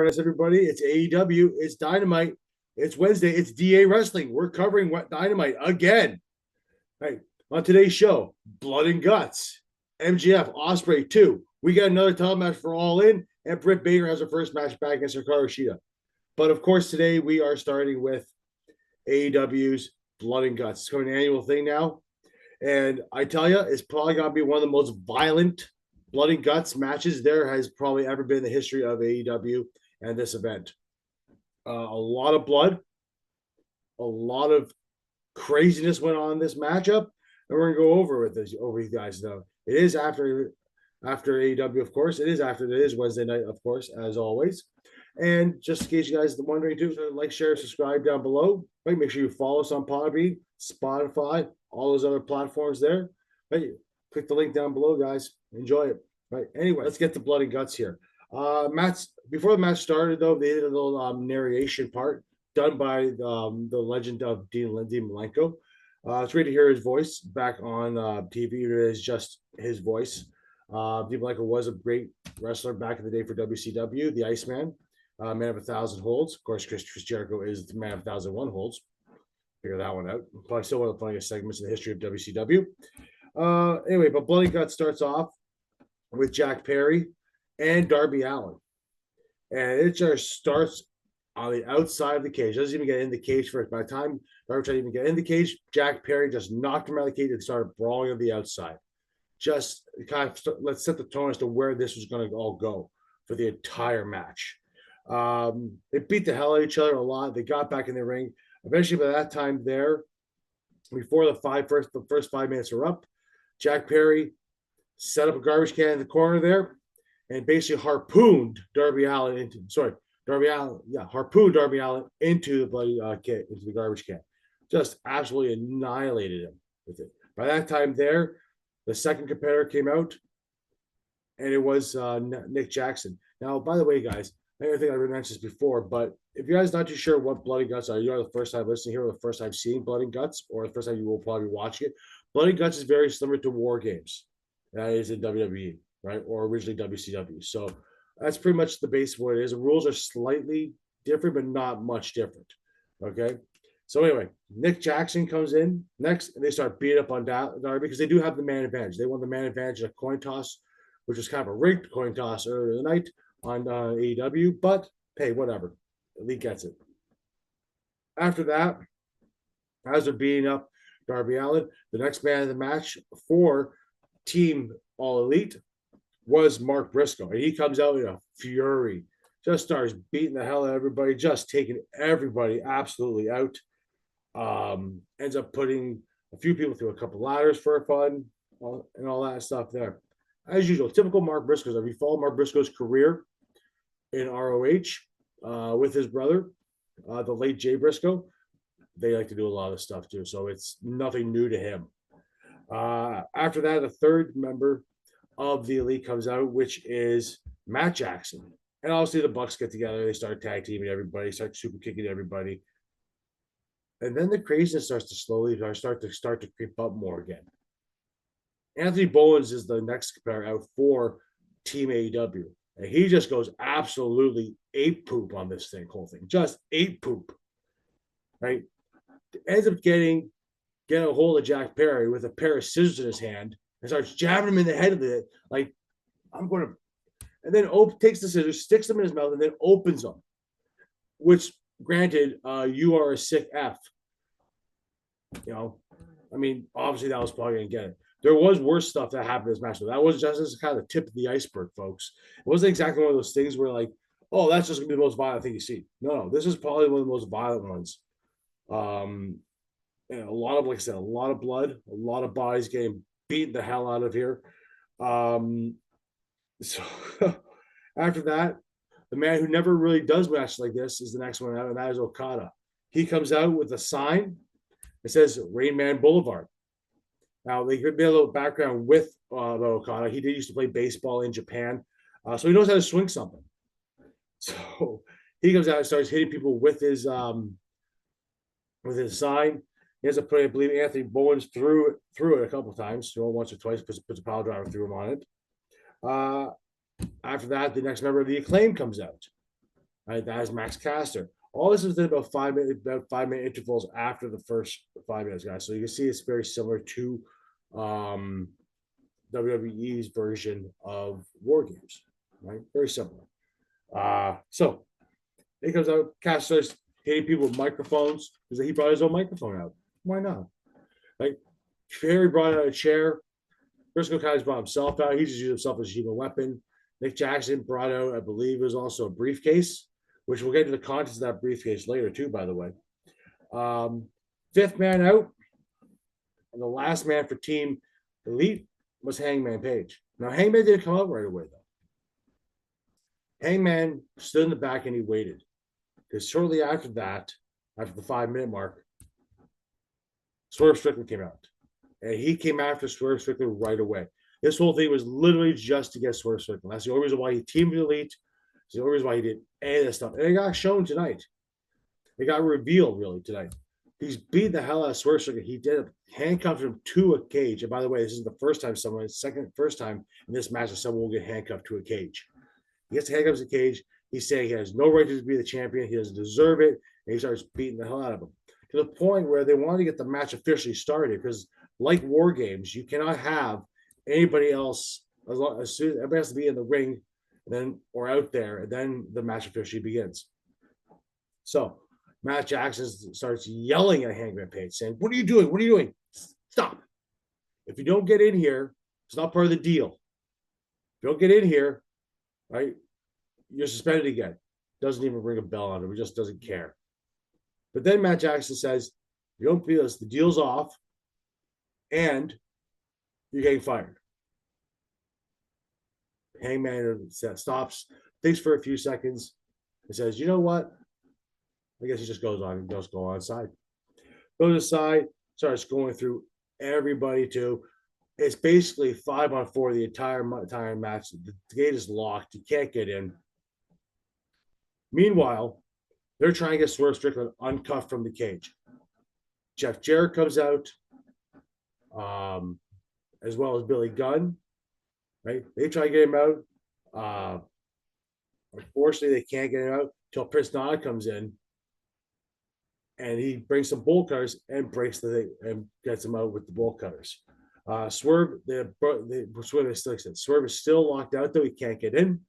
Harness, everybody. It's AEW. It's Dynamite. It's Wednesday. It's DA Wrestling. We're covering what Dynamite again. Right. On today's show, Blood and Guts, MGF, Osprey 2. We got another title match for All In, and Britt Baker has her first match back against Hikaru Shida. But of course, today we are starting with AEW's Blood and Guts. It's going to be an annual thing now. And I tell you, it's probably going to be one of the most violent Blood and Guts matches there has probably ever been in the history of AEW and this event. A lot of blood, a lot of craziness went on in this matchup, and we're gonna go over you guys. Though it is after AEW, of course. It is Wednesday night, of course, as always. And just in case you guys are wondering too, so like, share, subscribe down below. Right, make sure you follow us on Podbean, Spotify, all those other platforms there. Right, click the link down below, guys. Enjoy it. Right. Anyway, let's get to Blood and Guts here. Before the match started, though, they did a little narration part done by the legend of Dean Malenko. It's great to hear his voice back on TV. It is just his voice. Dean Malenko was a great wrestler back in the day for WCW, the Iceman, man of 1,000 holds. Of course, Chris Jericho is the man of 1,001 holds. Figure that one out. Probably still one of the funniest segments in the history of WCW. Anyway, but Blood and Guts starts off with Jack Perry and Darby Allin. And it just starts on the outside of the cage. Doesn't even get in the cage first. By the time Darby tried to even get in the cage, Jack Perry just knocked him out of the cage and started brawling on the outside. Just kind of let's set the tone as to where this was going to all go for the entire match. They beat the hell out of each other a lot. They got back in the ring. Eventually, by that time there, before the first 5 minutes are up, Jack Perry set up a garbage can in the corner there and basically harpooned Darby Allin into the bloody into the garbage can. Just absolutely annihilated him with it. By that time there, the second competitor came out, and it was Nick Jackson. Now, by the way, guys, I think I've mentioned this before, but if you guys are not too sure what Blood and Guts are, you are the first time listening here or the first time seeing Blood and Guts, or the first time you will probably be watching it. Blood and Guts is very similar to War Games. That is in WWE, right? Or originally WCW. So that's pretty much the base of what it is. The rules are slightly different, but not much different. Okay. So anyway, Nick Jackson comes in next, and they start beating up on Darby because they do have the man advantage. They won the man advantage in a coin toss, which was kind of a rigged coin toss earlier in the night on AEW. But hey, whatever. Elite gets it. After that, as they're beating up Darby Allin, the next man in the match for Team All Elite was Mark Briscoe, and he comes out in a fury, just starts beating the hell out of everybody, just taking everybody absolutely out. Ends up putting a few people through a couple ladders for fun and all that stuff there. As usual, typical Mark Briscoe. If you follow Mark Briscoe's career in ROH with his brother, the late Jay Briscoe, they like to do a lot of stuff too, so it's nothing new to him. After that, the third member of the Elite comes out, which is Matt Jackson. And obviously the Bucks get together. They start tag teaming everybody, start super kicking everybody. And then the craziness starts to slowly start to creep up more again. Anthony Bowens is the next competitor out for Team AEW. And he just goes absolutely ape poop on this whole thing. Just ape poop. Right? Ends up getting a hold of Jack Perry with a pair of scissors in his hand and starts jabbing him in the head with it. Like, I'm going to, and then takes the scissors, sticks them in his mouth, and then opens them. Which, granted, you are a sick F. You know, I mean, obviously that was probably going to get it. There was worse stuff that happened in this match. That was just kind of the tip of the iceberg, folks. It wasn't exactly one of those things where, like, oh, that's just going to be the most violent thing you see. No, this is probably one of the most violent ones. And a lot of, like I said, a lot of blood, a lot of bodies getting beaten the hell out of here. So after that, the man who never really does matches like this is the next one out, and that is Okada. He comes out with a sign that says Rain Man Boulevard. Now, they give me a little background with Okada. He did used to play baseball in Japan, so he knows how to swing something. So he comes out and starts hitting people with his sign. He ends up putting, I believe, Anthony Bowens through it a couple of times, once or twice, puts a pile driver through him on it. After that, the next member of the Acclaim comes out. Right, that is Max Caster. All this is about 5 minute intervals after the first 5 minutes, guys. So you can see it's very similar to um, WWE's version of War Games, right? Very similar. So he comes out, Cass starts hitting people with microphones because he brought his own microphone out. Why not? Like Harry brought out a chair. Briscoe kind of brought himself out. He just used himself as a human weapon. Nick Jackson brought out, I believe, it was also a briefcase, which we'll get to the contents of that briefcase later, too, by the way. Fifth man out, and the last man for Team Elite was Hangman Page. Now, Hangman didn't come out right away, though. Hangman stood in the back and he waited. Because shortly after that, after the 5 minute mark, Swerve Strickland came out. And he came after Swerve Strickland right away. This whole thing was literally just to get Swerve Strickland. That's the only reason why he teamed with Elite. It's the only reason why he did any of this stuff. And it got shown tonight. It got revealed, really, tonight. He's beat the hell out of Swerve Strickland. He did handcuffed him to a cage. And by the way, this is the first time first time in this match that someone will get handcuffed to a cage. He gets handcuffed to a cage. He's saying he has no right to be the champion. He doesn't deserve it. And he starts beating the hell out of him. To the point where they wanted to get the match officially started because, like War Games, you cannot have anybody else as soon everybody has to be in the ring, and then or out there, and then the match officially begins. So Matt Jackson starts yelling at Hangman Page, saying, "What are you doing? What are you doing? Stop! If you don't get in here, it's not part of the deal. If you don't get in here, right, you're suspended again." Doesn't even ring a bell on him. He just doesn't care. But then Matt Jackson says, "You don't feel this. The deal's off, and you're getting fired." Hangman stops, thinks for a few seconds, and says, "You know what? I guess he just goes on and goes go on side." Goes aside, starts going through everybody too. It's basically 5-on-4 the entire match. The gate is locked. You can't get in. Meanwhile, they're trying to get Swerve Strickland uncuffed from the cage. Jeff Jarrett comes out, as well as Billy Gunn. Right? They try to get him out. Unfortunately, they can't get him out until Prince Nana comes in, and he brings some bolt cutters and breaks the thing and gets him out with the bolt cutters. Swerve is still locked out though. He can't get in.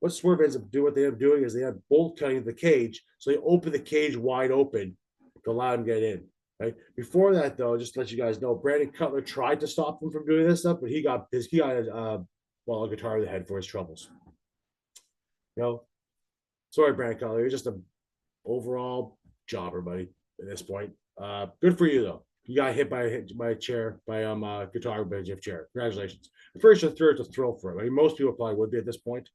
What Swerve ends up doing, what they end up doing is they end up bolt cutting the cage, so they open the cage wide open to allow him to get in. Right before that, though, just to let you guys know, Brandon Cutler tried to stop him from doing this stuff, but he got a guitar to the head for his troubles. Sorry, Brandon Cutler, you're just an overall jobber, buddy. At this point, good for you though. You got hit by a chair by guitar by Jeff Jarrett. Congratulations. I'm pretty sure it's a thrill for him. I mean, most people probably would be at this point.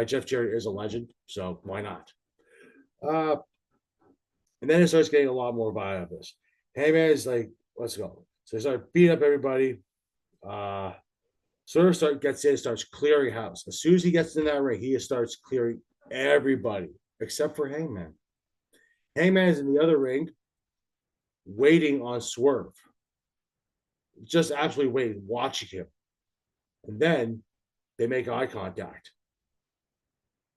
Jeff Jarrett is a legend, so why not? And then it starts getting a lot more violent of this. Hangman is like, let's go. So they start beating up everybody. Swerve gets in, starts clearing house. As soon as he gets in that ring, he starts clearing everybody except for Hangman. Hangman is in the other ring, waiting on Swerve. Just absolutely waiting, watching him. And then they make eye contact.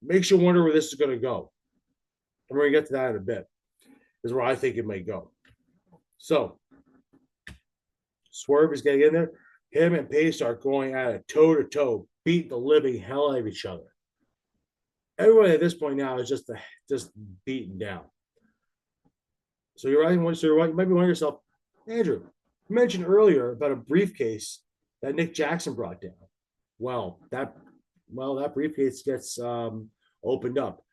Makes you wonder where this is going to go. And we're going to get to that in a bit. This is where I think it may go. So, Swerve is getting in there. Him and Pace start going at it toe-to-toe, beat the living hell out of each other. Everybody at this point now is just beaten down. So you might be wondering yourself, Andrew, you mentioned earlier about a briefcase that Nick Jackson brought down. Well, that briefcase gets opened up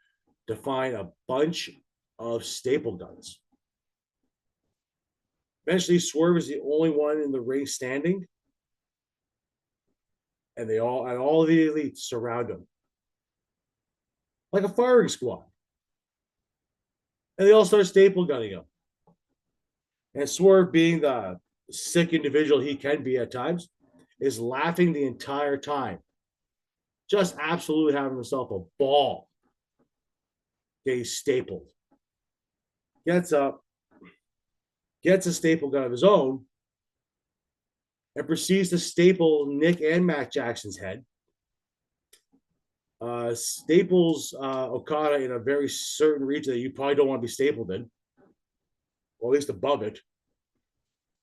to find a bunch of staple guns. Eventually, Swerve is the only one in the ring standing, and all the elites surround him like a firing squad, and they all start staple gunning him. And Swerve, being the sick individual he can be at times, is laughing the entire time, just absolutely having himself a ball. Getting stapled. Gets up, gets a staple gun of his own, and proceeds to staple Nick and Matt Jackson's head. Staples Okada in a very certain region that you probably don't want to be stapled in, or at least above it.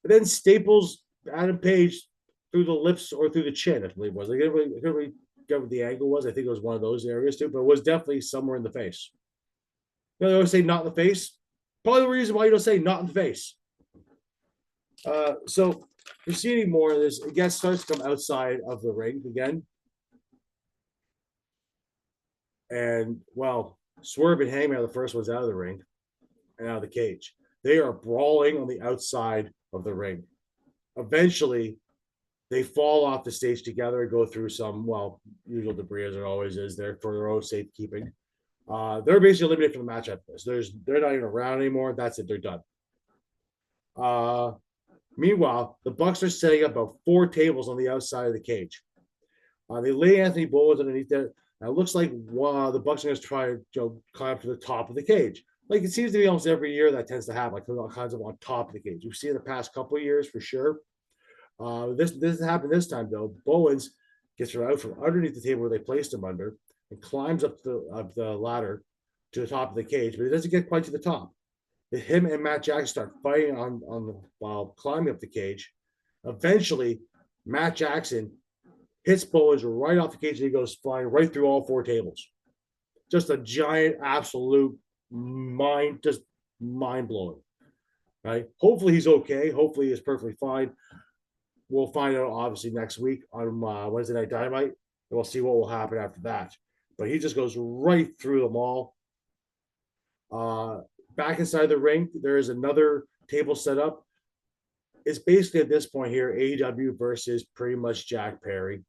And then Staples Adam Page through the lips or through the chin, I believe it was. I couldn't really get what the angle was. I think it was one of those areas too, but it was definitely somewhere in the face. You know, they always say not in the face. Probably the reason why you don't say not in the face. So proceeding more, this again starts to come outside of the ring again. And well, Swerve and Hangman are the first ones out of the ring and out of the cage. They are brawling on the outside of the ring. Eventually, they fall off the stage together and go through some, well, usual debris as there always is there for their own safekeeping. They're basically eliminated from the match after this. They're not even around anymore. That's it. They're done. Meanwhile, the Bucks are setting up about 4 tables on the outside of the cage. They lay Anthony Bowens underneath there. And it looks like the Bucks are going to try to climb to the top of the cage. Like it seems to be almost every year that tends to happen, like all kinds of on top of the cage. We've seen it the past couple of years for sure. This happened this time though. Bowens gets her out from underneath the table where they placed him under and climbs up the ladder to the top of the cage, but he doesn't get quite to the top. Him and Matt Jackson start fighting while climbing up the cage. Eventually, Matt Jackson hits Bowens right off the cage and he goes flying right through all 4 tables. Just a giant, absolute mind blowing. Right? Hopefully he's okay. Hopefully he's perfectly fine. We'll find out obviously next week on Wednesday Night Dynamite, and we'll see what will happen after that. But he just goes right through them all. Back inside the ring, there is another table set up. It's basically at this point here AEW versus pretty much Jack Perry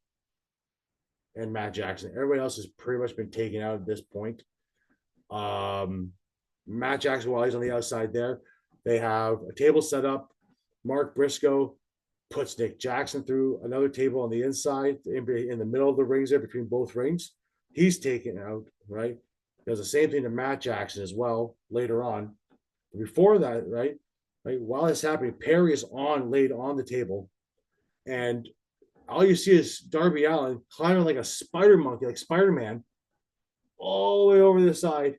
and Matt Jackson. Everybody else has pretty much been taken out at this point. Matt Jackson, while he's on the outside there, they have a table set up. Mark Briscoe puts Nick Jackson through another table on the inside, in the middle of the rings there between both rings. He's taken out, right? Does the same thing to Matt Jackson as well later on. Before that, right, while it's happening, Perry is laid on the table, and all you see is Darby Allin climbing like a spider monkey, like Spider-Man, all the way over the side,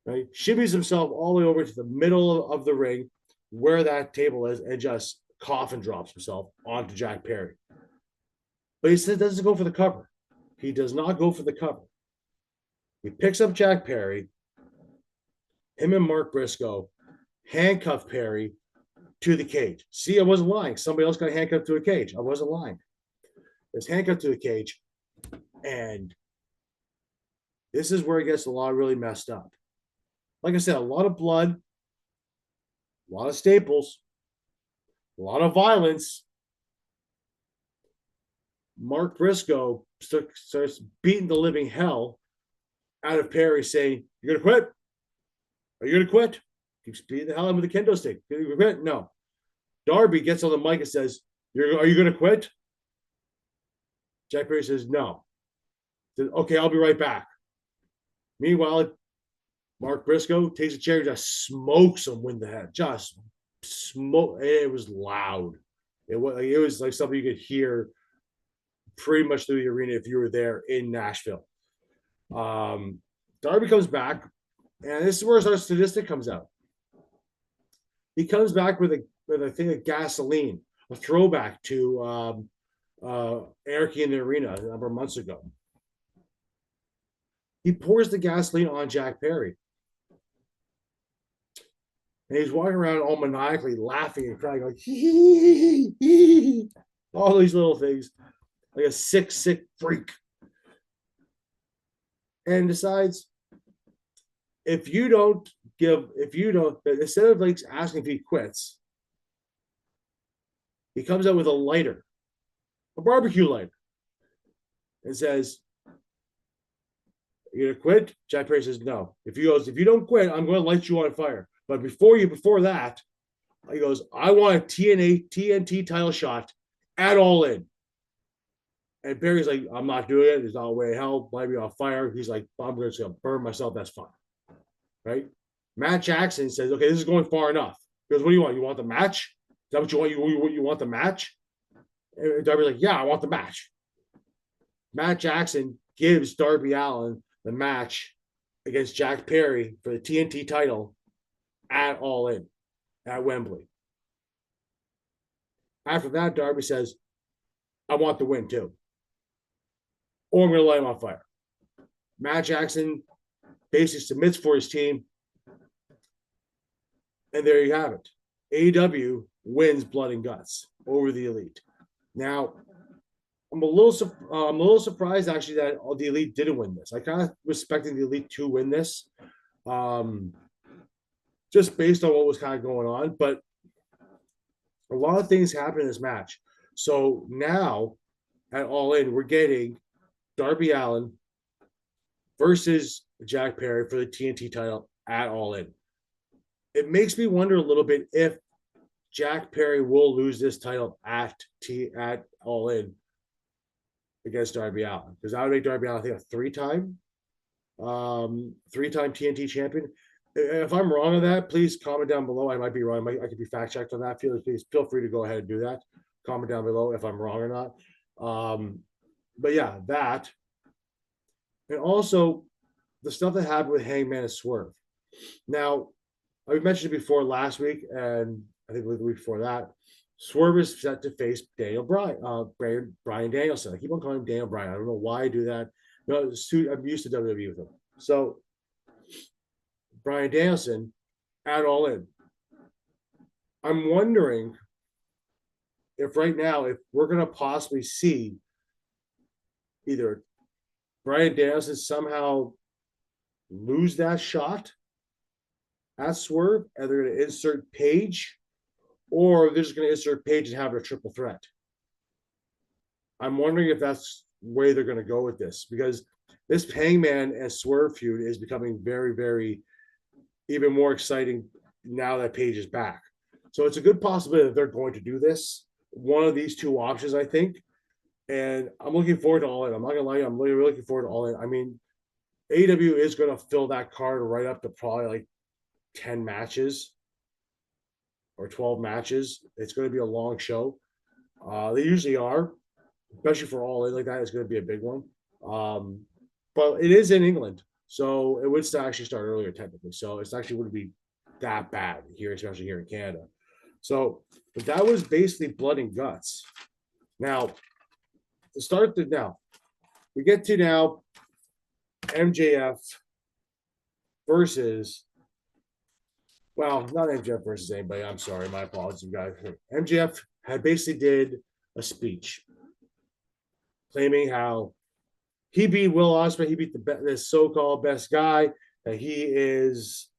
right? Shimmies himself all the way over to the middle of the ring where that table is and just coffin drops himself onto Jack Perry. But he says doesn't go for the cover. He does not go for the cover. He picks up Jack Perry. Him and Mark Briscoe handcuff Perry to the cage. See, I wasn't lying. Somebody else got handcuffed to a cage. I wasn't lying. It's handcuffed to a cage. And this is where it gets a lot really messed up. Like I said, a lot of blood, a lot of staples, a lot of violence. Mark Briscoe starts beating the living hell out of Perry, saying, "You're going to quit? Are you going to quit?" Keeps beating the hell out with a kendo stick. "Are you going to quit?" No. Darby gets on the mic and says, "Are you going to quit?" Jack Perry says, "No." Says, "Okay, I'll be right back." Meanwhile, Mark Briscoe takes a chair and just smokes him in the head. Just smoke. It was loud. It was like something you could hear pretty much through the arena if you were there in Nashville. Darby comes back, and this is where our statistic comes out. He comes back with a thing of gasoline, a throwback to Anarchy in the Arena a number of months ago. He pours the gasoline on Jack Perry. And he's walking around all maniacally laughing and crying, like, hee, hee, hee, all these little things, like a sick freak. And decides, instead of like asking if he quits, he comes out with a lighter, a barbecue lighter, and says, "You gonna quit?" Jack Perry says, "No." If you don't quit, I'm going to light you on fire. But before that, he goes, "I want a TNT title shot at All In." And Perry's like, "I'm not doing it. There's not a way in hell. Light me on fire." He's like, "I'm just going to burn myself. That's fine." Right? Matt Jackson says, "Okay, this is going far enough." He goes, "What do you want? You want the match? Is that what you want? You want the match?" And Darby's like, "Yeah, I want the match." Matt Jackson gives Darby Allin the match against Jack Perry for the TNT title at All In at Wembley. After that, Darby says, I want the win too, or I'm going to light him on fire. Matt Jackson basically submits for his team, and there you have it. AEW wins Blood and Guts over the Elite. Now, I'm a little surprised actually that the Elite didn't win this. I kind of was expecting the Elite to win this, just based on what was kind of going on. But a lot of things happened in this match. So now at All In, we're getting Darby Allin versus Jack Perry for the TNT title at All In. It makes me wonder a little bit if Jack Perry will lose this title at All In against Darby Allin, because that would make Darby Allin, I think, a three-time TNT champion. If I'm wrong on that, please comment down below. I might be wrong. I could be fact checked on that. Please feel free to go ahead and do that. Comment down below if I'm wrong or not. But yeah, that, and also the stuff that happened with Hangman and Swerve. Now, I mentioned it before last week, and I think the week before that, Swerve is set to face Daniel Bryan Danielson. I keep on calling him Daniel Bryan. I don't know why I do that. No, I'm used to WWE with him. So Bryan Danielson at All In. I'm wondering if right now, if we're going to possibly see either Bryan Danielson somehow lose that shot at Swerve, and they're going to insert Page, or they're just going to insert Page and have a triple threat. I'm wondering if that's the way they're going to go with this, because this Hangman and Swerve feud is becoming very, very even more exciting now that Page is back. So it's a good possibility that they're going to do this. One of these two options, I think. And I'm looking forward to All In. I'm not going to lie, I'm really looking forward to All In. I mean, AEW is going to fill that card right up to probably like 10 matches or 12 matches. It's going to be a long show. They usually are, especially for All In like that. It's going to be a big one. But it is in England, so it would actually start earlier technically. So it's actually wouldn't be that bad here, especially here in Canada. So, but that was basically Blood and Guts. Now, to start now, we get to now MJF versus, well, not MJF versus anybody. I'm sorry, my apologies, guys. MJF had basically did a speech claiming how he beat Will Osprey, he beat this so-called best guy, that he is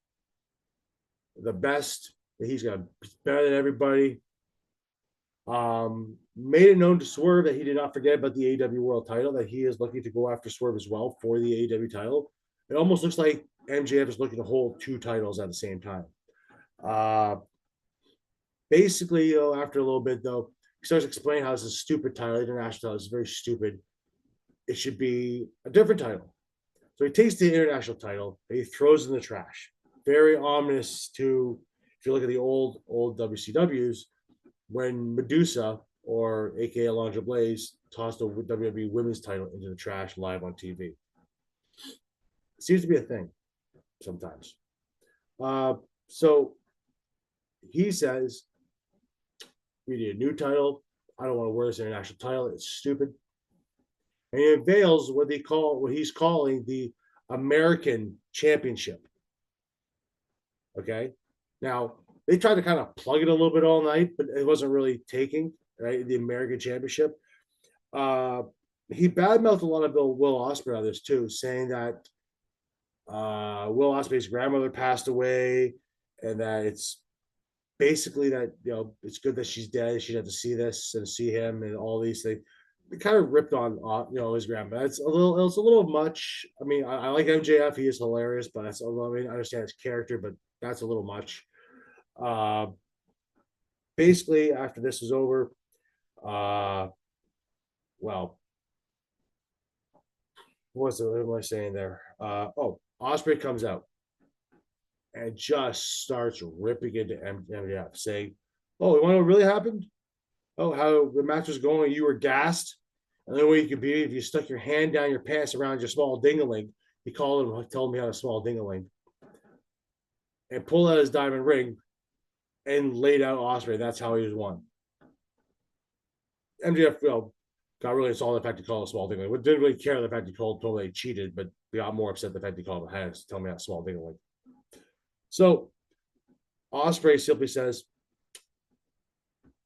the best, that he's got better than everybody. Made it known to Swerve that he did not forget about the AEW World title, that he is looking to go after Swerve as well for the AEW title. It almost looks like MJF is looking to hold two titles at the same time. Basically, after a little bit, though, he starts explaining how it's a stupid title, international title. It's very stupid. It should be a different title. So he takes the international title, and he throws it in the trash. Very ominous to, if you look at the old WCWs, when Medusa, or aka Alondra Blaze, tossed the WWE Women's title into the trash live on TV. It seems to be a thing sometimes. So he says, we need a new title. I don't want to wear this international title. It's stupid. And he unveils what he's calling the American Championship. Okay. Now, they tried to kind of plug it a little bit all night, but it wasn't really taking, right? The American Championship. He badmouthed a lot of Will Osprey on this too, saying that Will Osprey's grandmother passed away, and that it's basically that, it's good that she's dead. She'd have to see this and see him and all these things. It kind of ripped on his grandma. It's a little much. I mean, I like MJF. He is hilarious, but I understand his character, but that's a little much. Basically, after this was over, well, what am I saying there? Osprey comes out and just starts ripping into MJF, saying, "Oh, you want to know what really happened? Oh, how the match was going? You were gassed. And the only way you could be if you stuck your hand down your pants around your small dingaling. He told me how a small dingaling, and pulled out his diamond ring and laid out Osprey. That's how he was won. MJF, got really insulted the fact he called a small dingaling. We didn't really care the fact he told me he cheated, but we got more upset the fact he called him tell me how small dingaling. So Osprey simply says,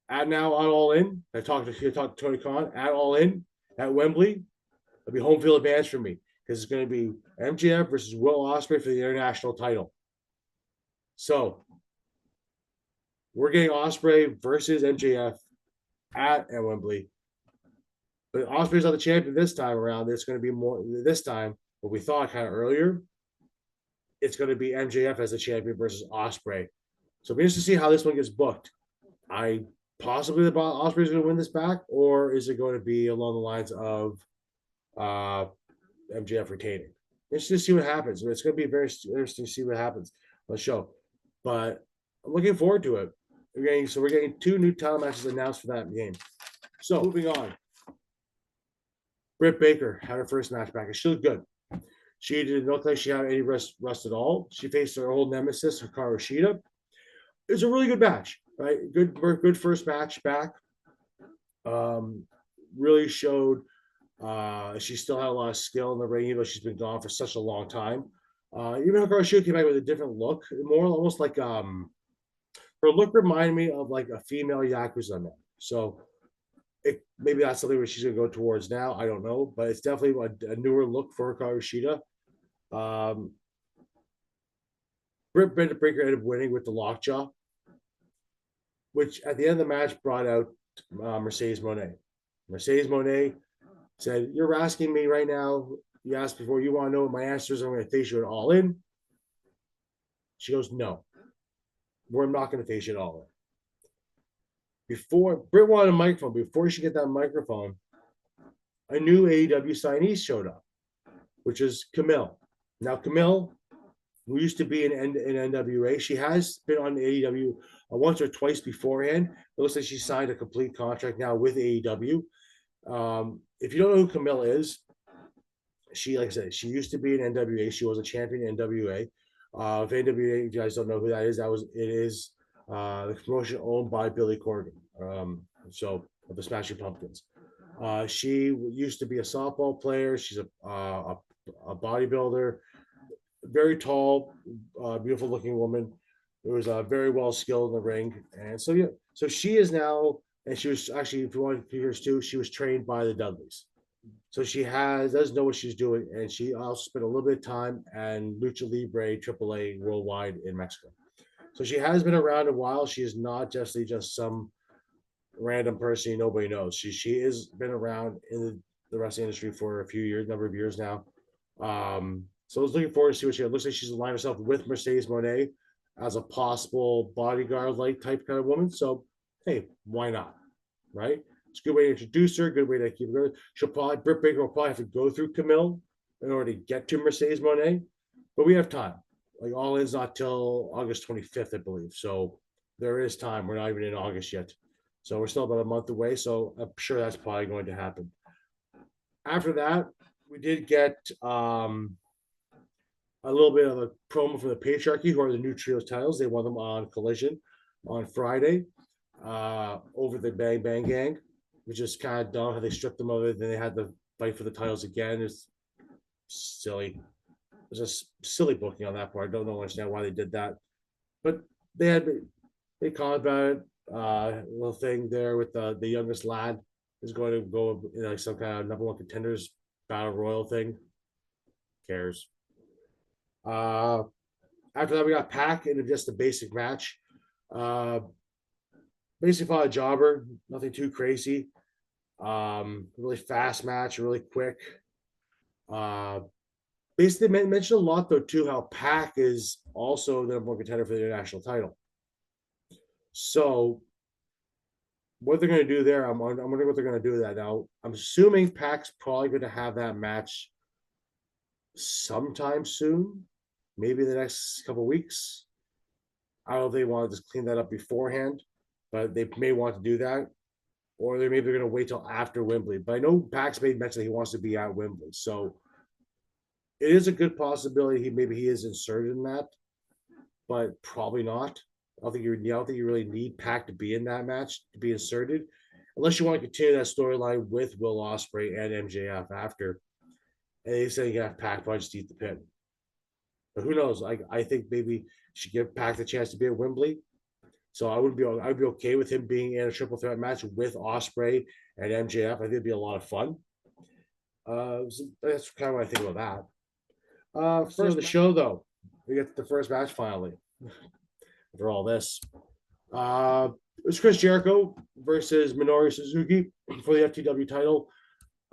at now on All In. I talked to Tony Khan at All In at Wembley. It'll be home field advantage for me because it's going to be MJF versus Will Osprey for the international title. So we're getting Osprey versus MJF at Wembley. But Osprey's not the champion this time around. It's going to be more this time, what we thought kind of earlier. It's going to be MJF as the champion versus Osprey. So it'll be interesting to see how this one gets booked. I possibly the Osprey's going to win this back, or is it going to be along the lines of MJF retaining? Let's just see what happens. It's going to be very interesting to see what happens on the show. But I'm looking forward to it. We're getting 2 new title matches announced for that game. So moving on. Britt Baker had her first match back, and she looked good. She didn't look like she had any rust at all. She faced her old nemesis, Hikaru Shida. It was a really good match, right? Good first match back. Really showed she still had a lot of skill in the ring, even though she's been gone for such a long time. Even Hikaru Shida came back with a different look, more almost like her look reminded me of like a female Yakuza man. So maybe that's something where she's going to go towards now. I don't know, but it's definitely a newer look for Hikaru Shida. Britt Baker ended up winning with the lockjaw, which at the end of the match brought out Mercedes Moné. Mercedes Moné said, "You're asking me right now. You asked before. You want to know what my answer is? I'm going to face you at All In." She goes, "No, we're not going to face you at All In." Before Britt wanted a microphone, before she get that microphone, a new AEW signee showed up, which is Camille. Now, Camille, who used to be in NWA, she has been on AEW once or twice beforehand. It looks like she signed a complete contract now with AEW. If you don't know who Camille is, she, like I said, she used to be in NWA. She was a champion in NWA. If NWA, if you guys don't know who that is, it is the promotion owned by Billy Corgan, so of the Smashing Pumpkins. She used to be a softball player. She's a bodybuilder, very tall, beautiful looking woman who was very well skilled in the ring. And so, yeah, so she is now, and she was actually, if you want to hear too, she was trained by the Dudleys. So she does know what she's doing, and she also spent a little bit of time and Lucha Libre AAA worldwide in Mexico. So she has been around a while. She is not just some random person nobody knows. She has been around in the wrestling industry for number of years now. So I was looking forward to see what she had. Looks like she's aligned herself with Mercedes Moné as a possible bodyguard-like type kind of woman. So hey, why not? Right? It's a good way to introduce her, good way to keep her. Britt Baker will probably have to go through Camille in order to get to Mercedes Moné, but we have time. Like All In's not till August 25th, I believe. So there is time. We're not even in August yet. So we're still about a month away. So I'm sure that's probably going to happen. After that, we did get a little bit of a promo from the Patriarchy, who are the new trios titles. They won them on Collision on Friday over the Bang Bang Gang, which is kind of dumb how they stripped them of it. Then they had to fight for the titles again. It's silly. It was just silly booking on that part. I don't understand why they did that. But they called about it. Little thing there with the youngest lad is going to go in like some kind of number one contenders battle royal thing. Who cares? After that, we got Pac into just a basic match. Basically, fought a jobber, nothing too crazy. Really fast match, really quick. Basically mentioned a lot though too how Pac is also the number one contender for the international title. So what they're going to do there, I'm wondering what they're going to do with that. Now I'm assuming Pac's probably going to have that match sometime soon, maybe the next couple of weeks. I don't know if they want to just clean that up beforehand, but they may want to do that. or they're maybe going to wait till after Wembley. But I know Pax made mention that he wants to be at Wembley, so it is a good possibility he is inserted in that, but probably not. I don't think you really need Pac to be in that match to be inserted, unless you want to continue that storyline with Will Osprey and MJF after. And they say you have Pac probably just eat the pin. But who knows? I think maybe you should give Pac the chance to be at Wembley. So I'd be okay with him being in a triple threat match with Osprey and MJF. I think it'd be a lot of fun. So that's kind of what I think about that. For the show though, we get to the first match finally. After all this, it's Chris Jericho versus Minoru Suzuki for the FTW title.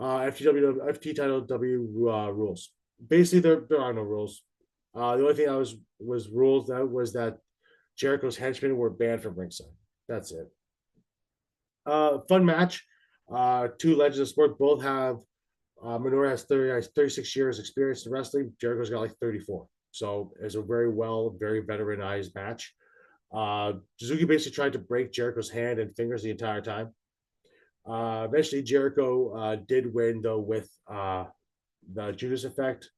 FT title W rules. Basically, there are no rules. The only thing that was rules that was that Jericho's henchmen were banned from ringside. That's it. Fun match. Two legends of sport both have. Minoru has 36 years experience in wrestling. Jericho's got like 34. So it's a very veteranized match. Suzuki basically tried to break Jericho's hand and fingers the entire time. Eventually, Jericho did win though with the Judas effect.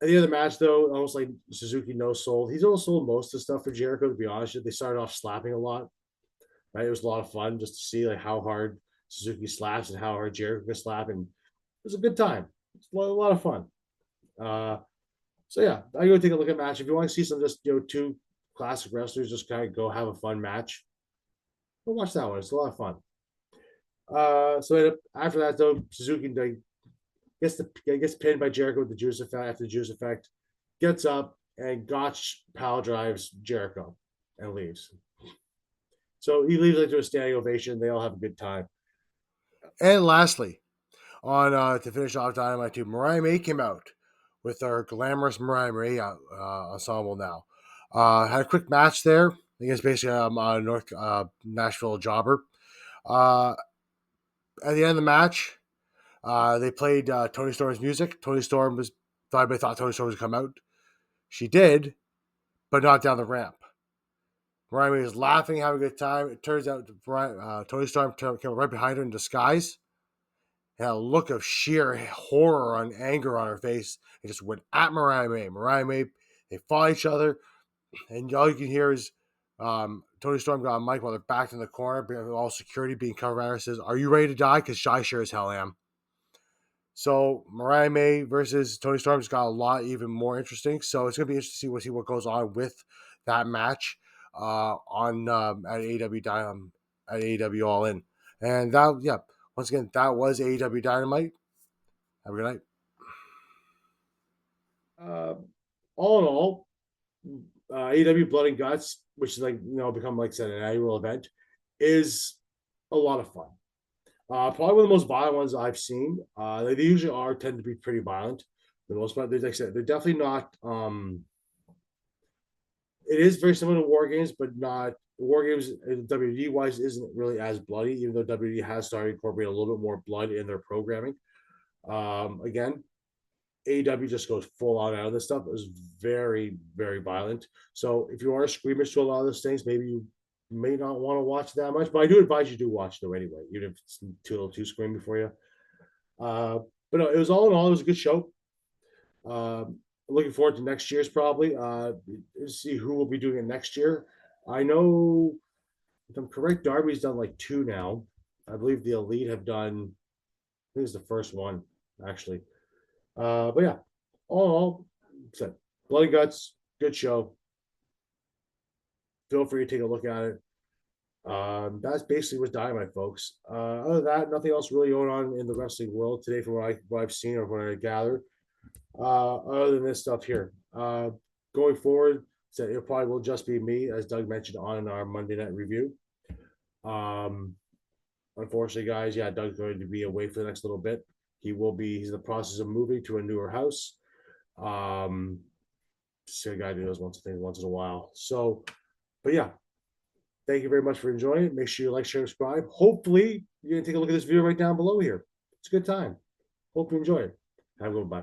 At the end of the match, though, almost like Suzuki no sold. He's almost sold most of the stuff for Jericho. To be honest, they started off slapping a lot. Right, it was a lot of fun just to see like how hard Suzuki slaps and how hard Jericho can slap, and it was a good time. It's a lot of fun. So yeah, I go take a look at match. If you want to see some just two classic wrestlers just kind of go have a fun match, go watch that one. It's a lot of fun. So after that though, Suzuki gets pinned by Jericho with the Judas effect. After the Judas effect, gets up and Gotch pile drives Jericho and leaves. So he leaves into a standing ovation. They all have a good time. And lastly, on to finish off Dynamite 2, Mariah May came out with our glamorous Mariah May ensemble now. Had a quick match there. I think it's basically a North Nashville jobber. At the end of the match, they played Toni Storm's music. Everybody thought Toni Storm would come out. She did, but not down the ramp. Mariah May was laughing, having a good time. It turns out Toni Storm came right behind her in disguise. Had a look of sheer horror and anger on her face. And just went at Mariah May. Mariah May, they fought each other. And all you can hear is Toni Storm got a mic while they're backed in the corner, all security being covered around her, says, "Are you ready to die? Because I sure as hell am." So Mariah May versus Toni Storm just got a lot even more interesting. So it's gonna be interesting to see what goes on with that match on at AEW All In. And once again, that was AEW Dynamite. Have a good night. All in all, AEW Blood and Guts, which is become like I said an annual event, is a lot of fun. Probably one of the most violent ones I've seen. They usually tend to be pretty violent for the most part. Like I said, they're definitely not. It is very similar to War Games, but not War Games. WWE wise isn't really as bloody, even though WWE has started incorporating a little bit more blood in their programming. Again, AEW just goes full on out of this stuff. It was very, very violent. So if you are squeamish to a lot of those things, maybe you may not want to watch that much. But I do advise you to watch though anyway, even if it's too screamy for you. But no, it was all in all, it was a good show. Looking forward to next year's probably. See who will be doing it next year. I know, if I'm correct, Darby's done like 2 now. I believe the Elite have done. I think it's the first one actually. But yeah, all in all, said Blood and Guts, good show. Feel free to take a look at it. That's basically what's Dynamite, folks. Other than that, nothing else really going on in the wrestling world today from what I've seen or what I gathered. Other than this stuff here. Going forward, so it probably will just be me, as Doug mentioned on our Monday night review. Unfortunately, guys, yeah, Doug's going to be away for the next little bit. He's in the process of moving to a newer house. Just a guy who does once in a while. So, but yeah, thank you very much for enjoying it. Make sure you like, share, subscribe. Hopefully, you're gonna take a look at this video right down below here. It's a good time. Hope you enjoy it. Have a good one. Bye.